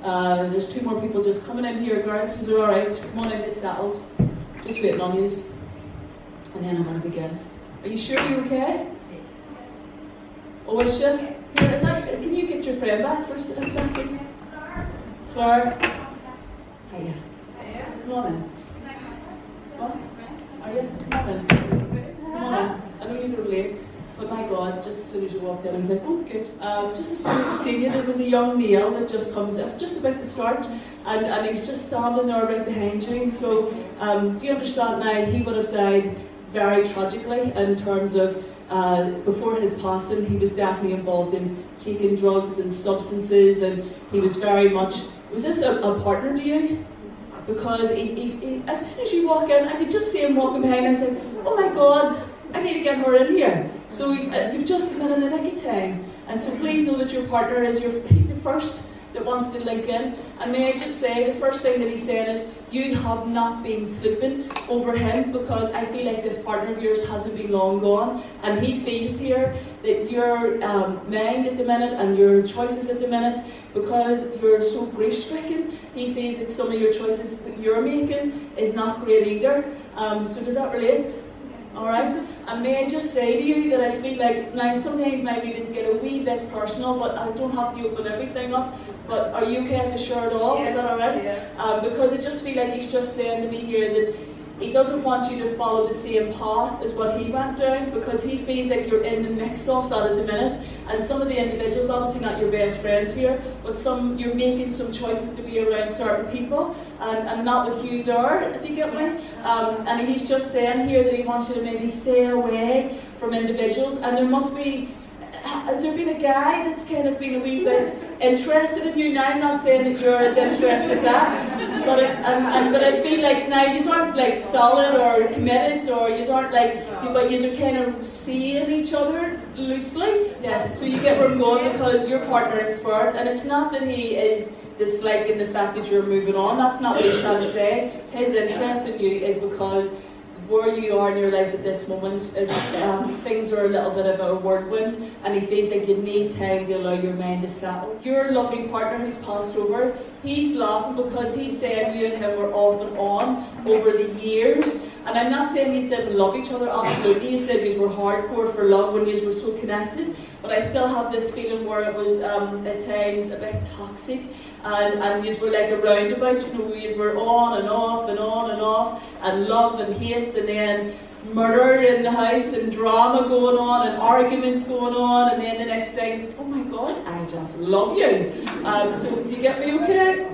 There's 2 more people just coming in here. Girls, is it alright? Come on in, get settled. Just waiting on yous. And then I'm going to begin. Are you sure you're okay? Yes. Oh, is she? Here, can you get your friend back for a second? Claire? Hiya. Come on in. What? Are you? Come on in. Come on in. I know you were late, but my God, just as soon as you walked in, I was like, oh, good. Just as soon as I seen you, there was a young male that just comes up, just about to start, and he's just standing there right behind you. So, do you understand now? He would have died very tragically in terms of before his passing. He was definitely involved in taking drugs and substances, and he was very much. Was this a partner to you? Because he, as soon as you walk in, I could just see him walking behind. I was like, oh my God, I need to get her in here. So you've just come in the nick of time. And so please know that your partner is the first that wants to link in. And may I just say, the first thing that he's saying is, you have not been sleeping over him, because I feel like this partner of yours hasn't been long gone. And he feels here that your mind at the minute and your choices at the minute, because you're so grief-stricken, he feels like some of your choices that you're making is not great either. So does that relate? Alright, and may I just say to you that I feel like, now sometimes my readings get a wee bit personal, but I don't have to open everything up, but are you okay if I share it all? Yeah. Is that alright? Yeah. Because I just feel like he's just saying to me here that he doesn't want you to follow the same path as what he went down, because he feels like you're in the mix of that at the minute. And some of the individuals, obviously not your best friend here, but you're making some choices to be around certain people, and not with you there, if you get me. And he's just saying here that he wants you to maybe stay away from individuals, and there must be. Has there been a guy that's kind of been a wee bit interested in you? Now, I'm not saying that you're as interested in that, but I feel like now you aren't like solid or committed, or you aren't like, but you are kind of seeing each other loosely. Yes. So you get where I'm going, because your partner in spirit, and it's not that he is disliking the fact that you're moving on. That's not what he's trying to say. His interest in you is because where you are in your life at this moment, things are a little bit of a whirlwind, and he feels like you need time to allow your mind to settle. Your lovely partner who's passed over, he's laughing because he's saying you and him were off and on over the years. And I'm not saying you didn't love each other, absolutely. You said you were hardcore for love when you were so connected, but I still have this feeling where it was at times a bit toxic. And you were like a roundabout, you know, you were on and off and on and off, and love and hate, and then murder in the house, and drama going on, and arguments going on, and then the next thing, oh my God, I just love you. So do you get me okay?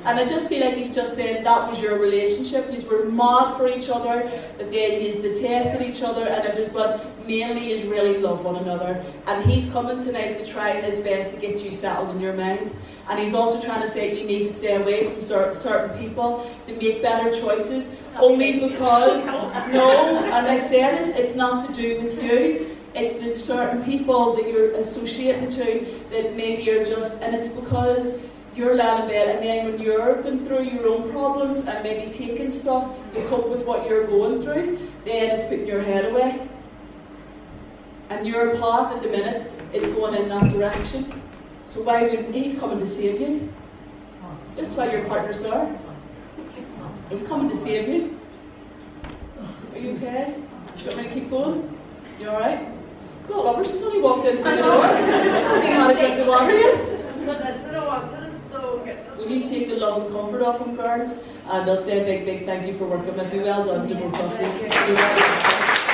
And I just feel like he's just saying that was your relationship. You were mad for each other, but then you detested each other, and it was, but mainly you really love one another. And he's coming tonight to try his best to get you settled in your mind. And he's also trying to say you need to stay away from certain people to make better choices, only because, no, and I said it's not to do with you. It's the certain people that you're associating to that maybe you're just, and it's because you're lying in bed, and then when you're going through your own problems and maybe taking stuff to cope with what you're going through, then it's putting your head away. And your path at the minute is going in that direction. So why would he's coming to save you? That's why your partner's there. He's coming to save you. Are you okay? Do you want me to keep going? You alright? God love her, she's only walked in through the door. Somebody had a drink of water yet. Will you take the love and comfort off them, girls? And I'll say a big thank you for working with me. Well done to both of you.